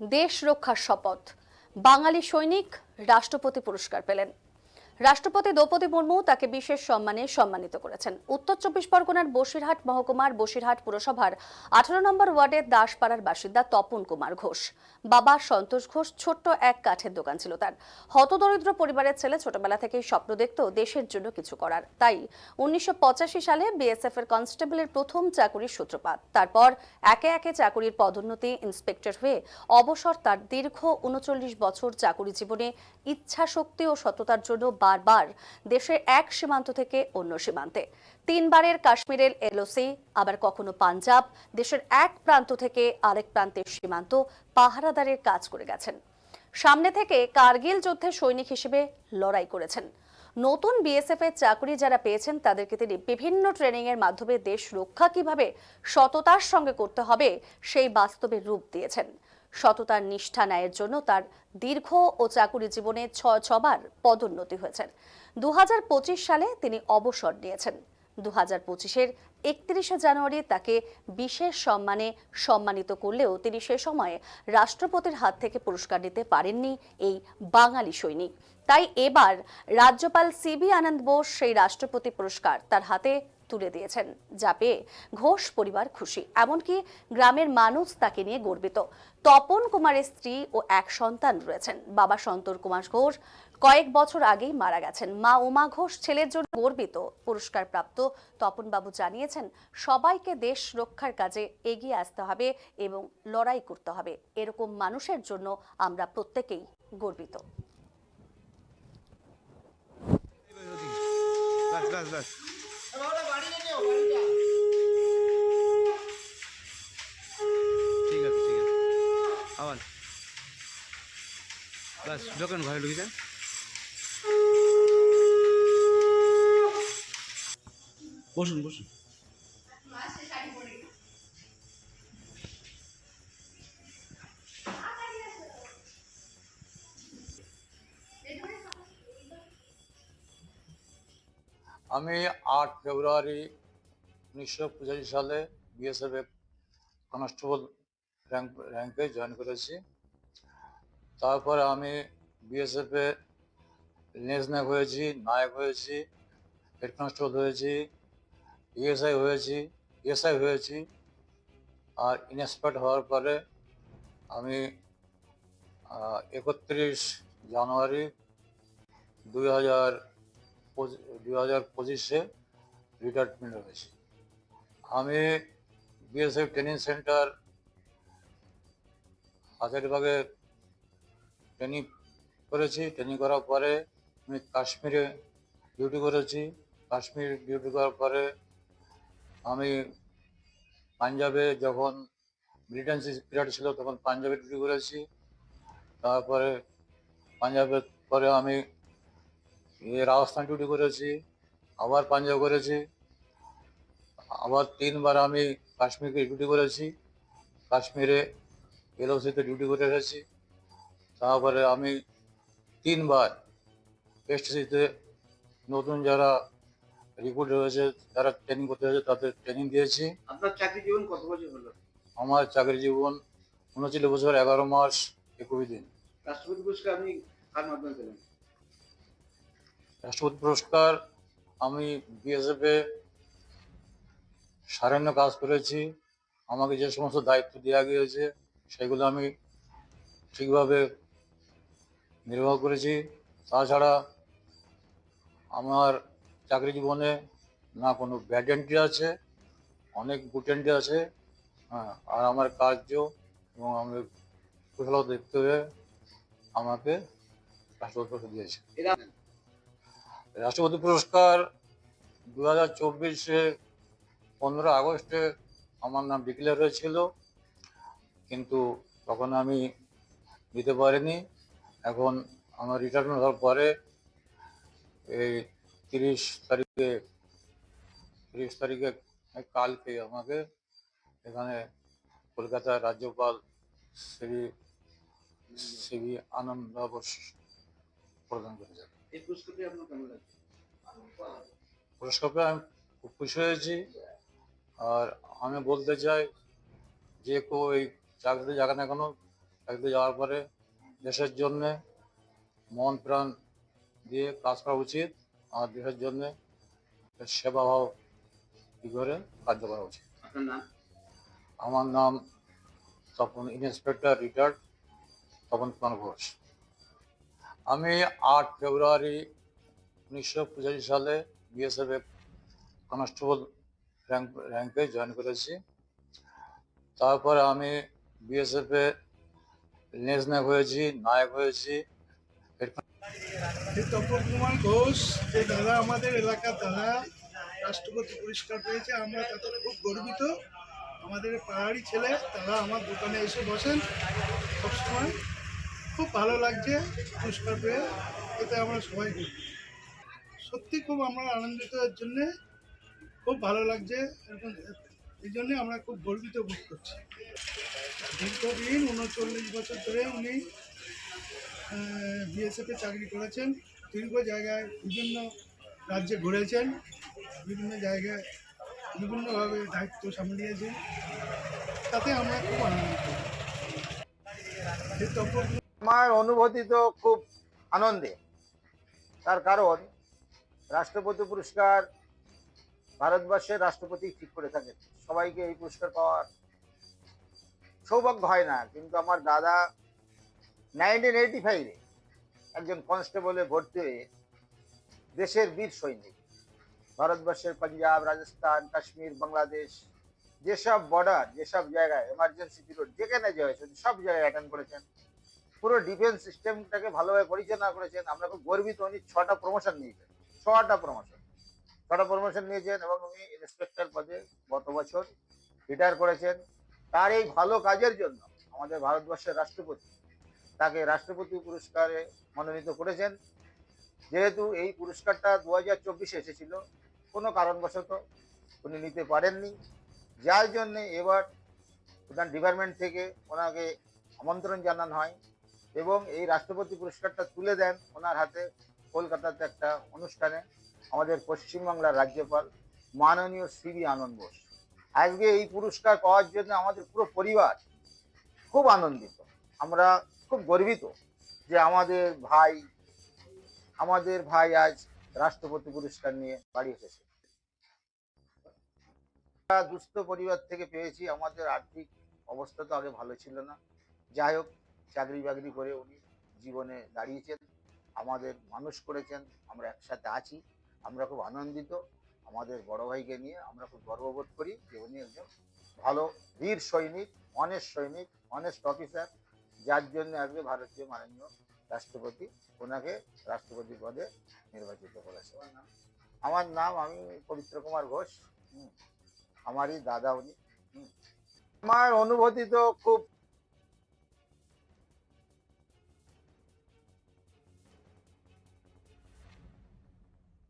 দেশ রক্ষার শপথ। বাঙালি সৈনিক রাষ্ট্রপতি পুরস্কার পেলেন। রাষ্ট্রপতি দ্রৌপদী মুর্মু তাকে বিশেষ সম্মানে সম্মানিত করেছেন। উত্তর চব্বিশ পরগনার বসিরহাট মহকুমার বসিরহাট পুরসভার 18 নম্বর ওয়ার্ডের দাসপাড়ার বাসিন্দা তপন কুমার ঘোষ। বাবা সন্তোষ ঘোষ ছোট্ট এক কাঠের দোকান ছিল তার। হতদরিদ্র পরিবারের ছেলে, ছোটবেলা থেকেই স্বপ্ন দেখত দেশের জন্য কিছু করার। তাই 1985 সালে বিএসএফ এর কনস্টেবলের প্রথম চাকুরির সূত্রপাত। তারপর একে একে চাকুরির পদোন্নতি, ইন্সপেক্টর হয়ে অবসর। তার দীর্ঘ 39 বছর চাকুরি জীবনে ইচ্ছা শক্তি ও সততার জন্য বারবার দেশের এক সীমান্ত থেকে অন্য সীমান্তে, 3বারের কাশ্মীরের এলওসি, আবার কখনো পাঞ্জাব, দেশের এক প্রান্ত থেকে আরেক প্রান্তের সীমান্ত পাহারাদারের কাজ করে গেছেন। সামনে থেকে কার্গিল যুদ্ধে সৈনিক হিসেবে লড়াই করেছেন। নতুন বিএসএফ এর চাকরি যারা পেয়েছেন তাদেরকে তিনি বিভিন্ন ট্রেনিং এর মাধ্যমে দেশ রক্ষা কিভাবে সততার সঙ্গে করতে হবে সেই বাস্তবে রূপ দিয়েছেন। সততার নিষ্ঠা ন্যায়ের জন্য তার দীর্ঘ ও চাকুরি জীবনে 6বার পদোন্নতি হয়েছে। 2025 সালে তিনি অবসর নিয়েছেন। 2025-এর 31শে জানুয়ারি তাকে বিশেষ সম্মানে সম্মানিত করলেও তিনি সে সময়ে রাষ্ট্রপতির হাত থেকে পুরস্কার নিতে পারেননি এই বাঙালি সৈনিক। তাই এবার রাজ্যপাল সিবি আনন্দ বোস সেই রাষ্ট্রপতি পুরস্কার তার হাতে তুলে দিয়েছেন, যা পেয়ে ঘোষ পরিবার খুশি। এমনকি গ্রামের মানুষ তাকে নিয়ে গর্বিত। তপন কুমারের স্ত্রী ও এক সন্তান রয়েছেন। বাবা সন্তোষ কুমার ঘোষ কয়েক বছর আগেই মারা গেছেন। মা উমা ঘোষ ছেলের জন্য গর্বিত। পুরস্কার প্রাপ্ত তপন বাবু জানিয়েছেন, সবাইকে দেশ রক্ষার কাজে এগিয়ে আসতে হবে এবং লড়াই করতে হবে। এরকম মানুষের জন্য আমরা প্রত্যেকেই গর্বিত। ঠিক আছে আবার বাস ঢোকেন, ঘরে ঢুকে যান। বসুন বসুন। আমি 8 ফেব্রুয়ারি 1985 সালে বিএসএফ কনস্টেবল র্যাঙ্কে জয়েন করেছি। তারপরে আমি বিএসএফে লেন্স নায়ক হয়েছি, নায়ক হয়েছি, হেড কনস্টেবল হয়েছি, ইএসআই হয়েছি, এসআই হয়েছি। আর ইন্সপেক্টর হওয়ার পরে আমি 31 জানুয়ারি 2025-এ রিটায়ারমেন্ট হয়েছি। আমি বিএসএফ ট্রেনিং সেন্টার হাজারীবাগে ট্রেনিং করেছি। ট্রেনিং করার পরে আমি কাশ্মীরে ডিউটি করেছি। কাশ্মীর ডিউটি করার পরে আমি পাঞ্জাবে, যখন মিলিটেন্সি পিরিয়ড ছিল তখন পাঞ্জাবে ডিউটি করেছি। তারপরে পাঞ্জাবের পরে আমি রাজস্থান ডিউটি করেছি, আবার পাঞ্জাব করেছি, আবার 3বার আমি কাশ্মীরকে ডিউটি করেছি। কাশ্মীরে এলওসিতে ডিউটি করে এসেছি। তারপরে আমি 3বার এসটিসিতে নতুন যারা রিক্রুট হয়েছে, যারা ট্রেনিং করতে হয়েছে তাদের ট্রেনিং দিয়েছি। আপনার চাকরি জীবন কত বছর হলো? আমার চাকরি জীবন 39 বছর 11 মাস 21 দিন। রাষ্ট্রপতি পুরস্কার আপনি কার মাধ্যমে পেলেন? রাষ্ট্রপতি পুরস্কার আমি বিএসএফে সারান্য কাজ করেছি। আমাকে যে সমস্ত দায়িত্ব দেওয়া গিয়েছে সেগুলো আমি ঠিকভাবে নির্বাহ করেছি। তাছাড়া আমার চাকরি জীবনে না কোনো ব্যাড এন্ট্রি আছে, অনেক গুড এন্ট্রি আছে। হ্যাঁ, আর আমার কার্য এবং আমি কুশলতা দেখতে হয়ে আমাকে রাষ্ট্রপতি পুরস্কার দিয়েছে। রাষ্ট্রপতি পুরস্কার 2024-এ 15 আগস্টে আমার নাম ডিক্লেয়ার হয়েছিল, কিন্তু তখন আমি দিতে পারিনি। এখন আমার রিটায়ারমেন্ট হওয়ার পরে এই 30 তারিখে কালকে আমাকে এখানে কলকাতার রাজ্যপাল শ্রী সিবি আনন্দ বোস প্রদান করেছেন। এই পুরস্কারটি আপনার কেমন লাগছে? পুরস্কার পেয়ে আমি খুব খুশি হয়েছি। আর আমি বলতে চাই, যে কেউ এই চাকরিতে যাক না কেন, চাকরিতে যাওয়ার পরে দেশের জন্যে মন প্রাণ দিয়ে কাজ করা উচিত, আর দেশের জন্যে সেবা ভাব কি করে কার্য করা উচিত। আপনার নাম? আমার নাম তপন, ইন্সপেক্টর রিটায়ার্ড তপন কুমার ঘোষ। আমি 8 ফেব্রুয়ারি 1985 সালে বিএসএফে কনস্টেবল র্যাঙ্কে জয়েন করেছি। তারপরে আমি বিএসএফে লেন্স নায়ক হয়েছি, নায়ক হয়েছি। এই তপন কুমার ঘোষ, যে দাদা আমাদের এলাকার দাদা রাষ্ট্রপতি পুরস্কার পেয়েছে, আমরা তাতে খুব গর্বিত। আমাদের পাহাড়ি ছেলে, তারা আমার দোকানে এসে বসেন সবসময়। খুব ভালো লাগছে পুরস্কার পেয়ে, এতে আমরা সবাই গর্বিত। সত্যি খুব আমরা আনন্দিত এর জন্যে, খুব ভালো লাগছে। এই জন্যে আমরা খুব গর্বিত বোধ করছি। দীর্ঘদিন 39 বছর ধরে উনি বিএসএফে চাকরি করেছেন, দীর্ঘ জায়গায় বিভিন্ন রাজ্যে ঘুরেছেন, বিভিন্ন জায়গায় বিভিন্নভাবে দায়িত্ব সামলিয়েছেন, তাতে আমরা খুব আনন্দিত। আমার অনুভূতি তো খুব আনন্দে, তার কারণ রাষ্ট্রপতি পুরস্কার ভারতবর্ষের রাষ্ট্রপতি ঠিক করে থাকেন। সবাইকে এই পুরস্কার পাওয়ার সৌভাগ্য হয় না, কিন্তু আমার দাদা 1985-এ একজন কনস্টেবলে ভর্তি হয়ে দেশের বীর সৈনিক, ভারতবর্ষের পাঞ্জাব, রাজস্থান, কাশ্মীর, বাংলাদেশ, যেসব বর্ডার, যেসব জায়গায় এমার্জেন্সি পিরিয়ড যেখানে যে হয়েছে সব জায়গায় অ্যাটেন্ড করেছেন, পুরো ডিফেন্স সিস্টেমটাকে ভালোভাবে পরিচালনা করেছেন। আমরা খুব গর্বিত। উনি 6টা প্রমোশন নিয়েছেন, 6টা প্রমোশন নিয়েছেন, এবং উনি ইন্সপেক্টর পদে গত বছর রিটায়ার করেছেন। তার এই ভালো কাজের জন্য আমাদের ভারতবর্ষের রাষ্ট্রপতি তাকে রাষ্ট্রপতি পুরস্কারে মনোনীত করেছেন। যেহেতু এই পুরস্কারটা 2024-এ এসেছিল, কোনো কারণবশত উনি নিতে পারেননি, যার জন্য এবার প্রধান ডিপার্টমেন্ট থেকে ওনাকে আমন্ত্রণ জানানো হয় এবং এই রাষ্ট্রপতি পুরস্কারটা তুলে দেন ওনার হাতে কলকাতাতে একটা অনুষ্ঠানে আমাদের পশ্চিমবাংলার রাজ্যপাল মাননীয় সিবি আনন্দ বোস। আজকে এই পুরস্কার পাওয়ার জন্য আমাদের পুরো পরিবার খুব আনন্দিত। আমরা খুব গর্বিত যে আমাদের ভাই আজ রাষ্ট্রপতি পুরস্কার নিয়ে বাড়ি এসেছে। দুস্থ পরিবার থেকে পেয়েছি। আমাদের আর্থিক অবস্থা তো আগে ভালো ছিল না, যাই হোক চাকরি বাকরি করে উনি জীবনে দাঁড়িয়েছেন, আমাদের মানুষ করেছেন, আমরা একসাথে আছি, আমরা খুব আনন্দিত। আমাদের বড় ভাইকে নিয়ে আমরা খুব গর্ববোধ করি যে উনি একজন ভালো বীর সৈনিক, অনেস্ট অফিসার, যার জন্য আজকে ভারতীয় মাননীয় রাষ্ট্রপতি ওনাকে রাষ্ট্রপতি পদে নির্বাচিত করেছে। আমার নাম, আমি পবিত্র কুমার ঘোষ, আমারই দাদা উনি। আমার অনুভূতি তো খুব